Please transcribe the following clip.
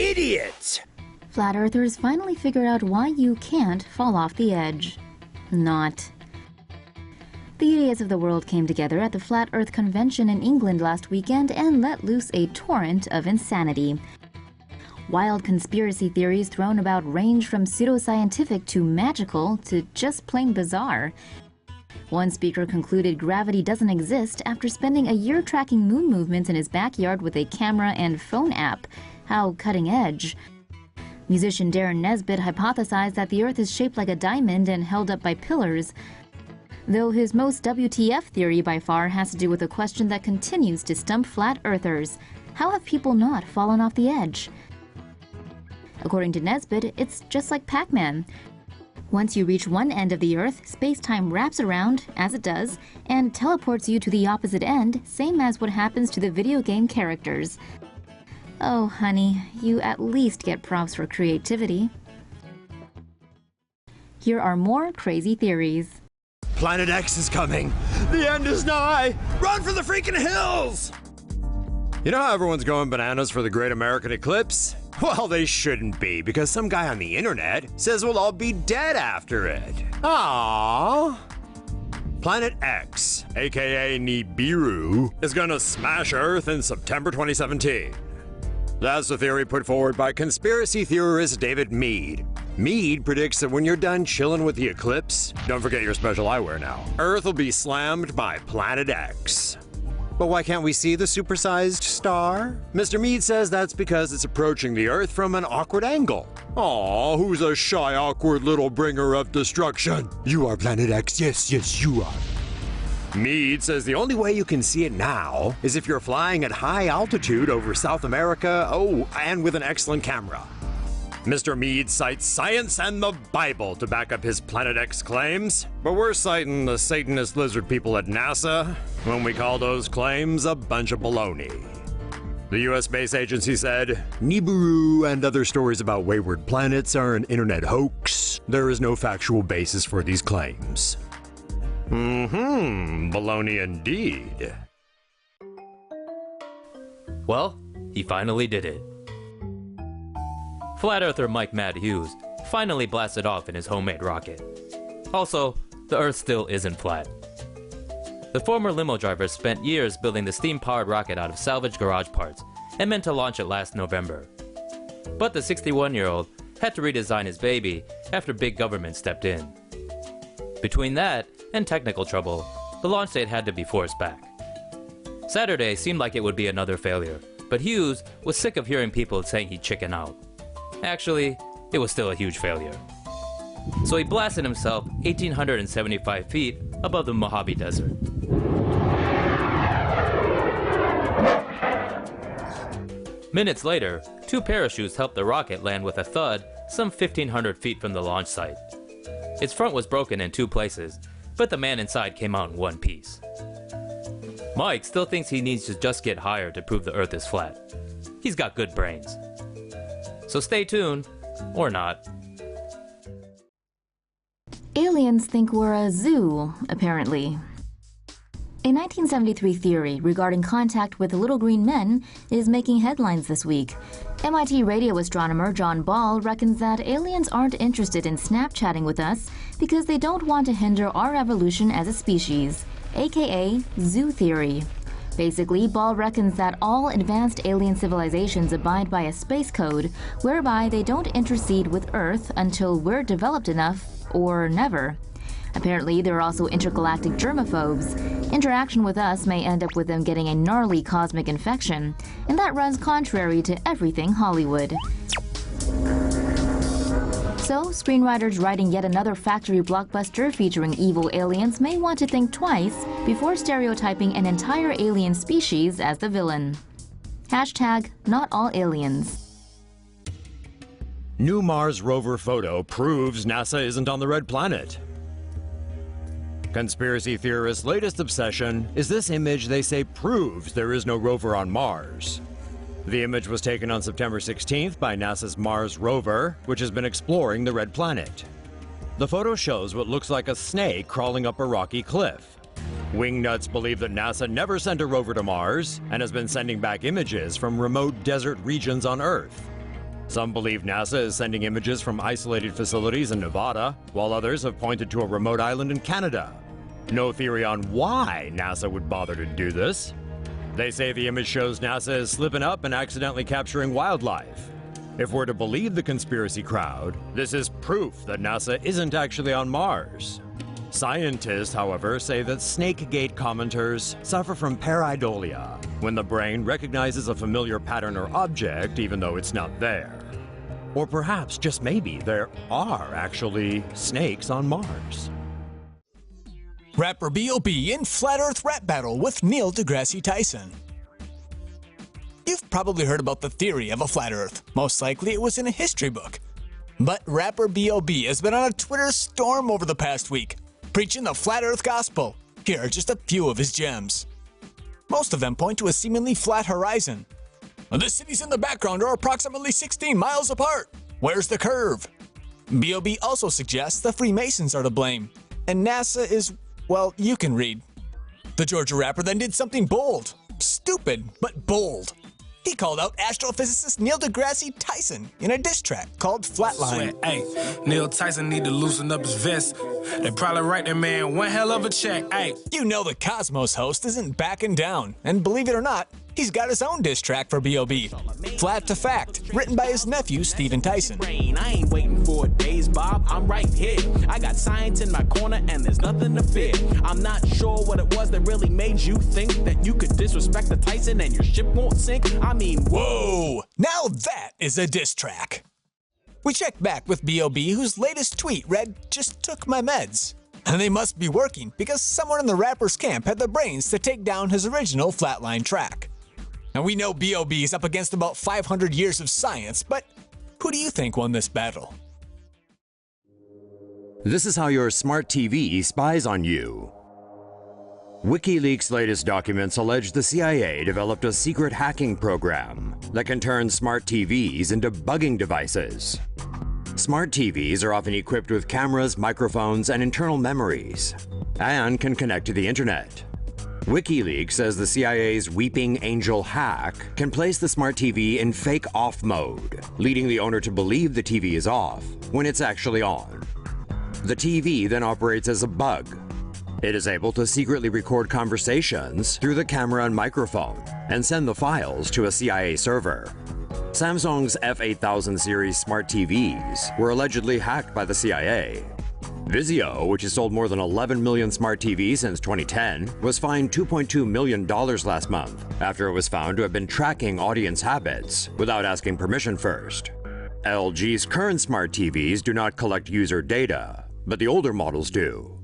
idiot! Flat earthers finally figured out why you can't fall off the edge. Not. The idiots of the world came together at the Flat Earth Convention in England last weekend and let loose a torrent of insanity. Wild conspiracy theories thrown about range from pseudoscientific to magical to just plain bizarre. One speaker concluded gravity doesn't exist after spending a year tracking moon movements in his backyard with a camera and phone app. How cutting edge. Musician Darren Nesbitt hypothesized that the Earth is shaped like a diamond and held up by pillars, though his most WTF theory by far has to do with a question that continues to stump flat earthers. How have people not fallen off the edge? According to Nesbitt, it's just like Pac-Man. Once you reach one end of the Earth, space-time wraps around, as it does, and teleports you to the opposite end, same as what happens to the video game characters. Oh, honey, you at least get props for creativity. Here are more crazy theories. Planet X is coming. The end is nigh. Run for the freaking hills! You know how everyone's going bananas for the Great American Eclipse? Well, they shouldn't be, because some guy on the internet says we'll all be dead after it. Aww. Planet X, aka Nibiru, is gonna smash Earth in September 2017. That's the theory put forward by conspiracy theorist David Mead. Mead predicts that when you're done chilling with the eclipse, don't forget your special eyewear now, Earth will be slammed by Planet X. But why can't we see the supersized star? Mr. Mead says that's because it's approaching the Earth from an awkward angle. Aw, who's a shy, awkward little bringer of destruction? You are Planet X, yes, you are. Mead says the only way you can see it now is if you're flying at high altitude over South America, and with an excellent camera. Mr. Mead cites science and the Bible to back up his Planet X claims, but we're citing the Satanist lizard people at NASA when we call those claims a bunch of baloney. The US Space Agency said, Nibiru and other stories about wayward planets are an internet hoax. There is no factual basis for these claims. Baloney indeed. Well, he finally did it. Flat earther Mike Mad Hughes finally blasted off in his homemade rocket. Also, the Earth still isn't flat. The former limo driver spent years building the steam-powered rocket out of salvaged garage parts and meant to launch it last November. But the 61-year-old had to redesign his baby after big government stepped in. Between that and technical trouble, the launch date had to be forced back. Saturday seemed like it would be another failure, but Hughes was sick of hearing people saying he'd chicken out. Actually, it was still a huge failure. So he blasted himself 1,875 feet above the Mojave Desert. Minutes later, 2 parachutes helped the rocket land with a thud some 1,500 feet from the launch site. Its front was broken in 2 places, but the man inside came out in one piece. Mike still thinks he needs to just get higher to prove the Earth is flat. He's got good brains. So stay tuned, or not. Aliens think we're a zoo, apparently. A 1973 theory regarding contact with little green men is making headlines this week. MIT radio astronomer John Ball reckons that aliens aren't interested in Snapchatting with us because they don't want to hinder our evolution as a species, aka zoo theory. Basically, Ball reckons that all advanced alien civilizations abide by a space code whereby they don't intercede with Earth until we're developed enough, or never. Apparently, there are also intergalactic germaphobes. Interaction with us may end up with them getting a gnarly cosmic infection, and that runs contrary to everything Hollywood. So, screenwriters writing yet another factory blockbuster featuring evil aliens may want to think twice before stereotyping an entire alien species as the villain. Hashtag not all aliens. New Mars rover photo proves NASA isn't on the red planet. Conspiracy theorists' latest obsession is this image they say proves there is no rover on Mars. The image was taken on September 16th by NASA's Mars rover, which has been exploring the red planet. The photo shows what looks like a snake crawling up a rocky cliff. Wingnuts believe that NASA never sent a rover to Mars and has been sending back images from remote desert regions on Earth. Some believe NASA is sending images from isolated facilities in Nevada, while others have pointed to a remote island in Canada. No theory on why NASA would bother to do this. They say the image shows NASA is slipping up and accidentally capturing wildlife. If we're to believe the conspiracy crowd, this is proof that NASA isn't actually on Mars. Scientists, however, say that Snakegate commenters suffer from pareidolia, when the brain recognizes a familiar pattern or object even though it's not there. Or perhaps, just maybe, there are actually snakes on Mars. Rapper B.O.B. in Flat Earth rap battle with Neil deGrasse Tyson. You've probably heard about the theory of a flat Earth. Most likely it was in a history book. But rapper B.O.B. has been on a Twitter storm over the past week, preaching the flat Earth gospel. Here are just a few of his gems. Most of them point to a seemingly flat horizon. The cities in the background are approximately 16 miles apart. Where's the curve? B.O.B. also suggests the Freemasons are to blame, and NASA is, well, you can read. The Georgia rapper then did something bold. Stupid, but bold. He called out astrophysicist Neil deGrasse Tyson in a diss track called Flatline. Hey, Neil Tyson need to loosen up his vest. They probably write that man one hell of a check. Hey, you know the Cosmos host isn't backing down, and believe it or not, he's got his own diss track for B.O.B. Flat to Fact, written by his nephew Stephen Tyson. I ain't waiting for days, Bob. I'm right here. I got science in my corner and there's nothing to fear. I'm not sure what it was that really made you think that you could disrespect the Tyson and your ship won't sink. I mean, whoa! Now that is a diss track. We checked back with B.O.B. whose latest tweet read, "Just took my meds." And they must be working because someone in the rapper's camp had the brains to take down his original Flatline track. And we know B.O.B. is up against about 500 years of science, but who do you think won this battle? This is how your smart TV spies on you. WikiLeaks' latest documents allege the CIA developed a secret hacking program that can turn smart TVs into bugging devices. Smart TVs are often equipped with cameras, microphones, and internal memories, and can connect to the internet. WikiLeaks says the CIA's Weeping Angel hack can place the smart TV in fake off mode, leading the owner to believe the TV is off when it's actually on. The TV then operates as a bug. It is able to secretly record conversations through the camera and microphone and send the files to a CIA server. Samsung's F8000 series smart TVs were allegedly hacked by the CIA. Vizio, which has sold more than 11 million smart TVs since 2010, was fined $2.2 million last month after it was found to have been tracking audience habits without asking permission first. LG's current smart TVs do not collect user data, but the older models do.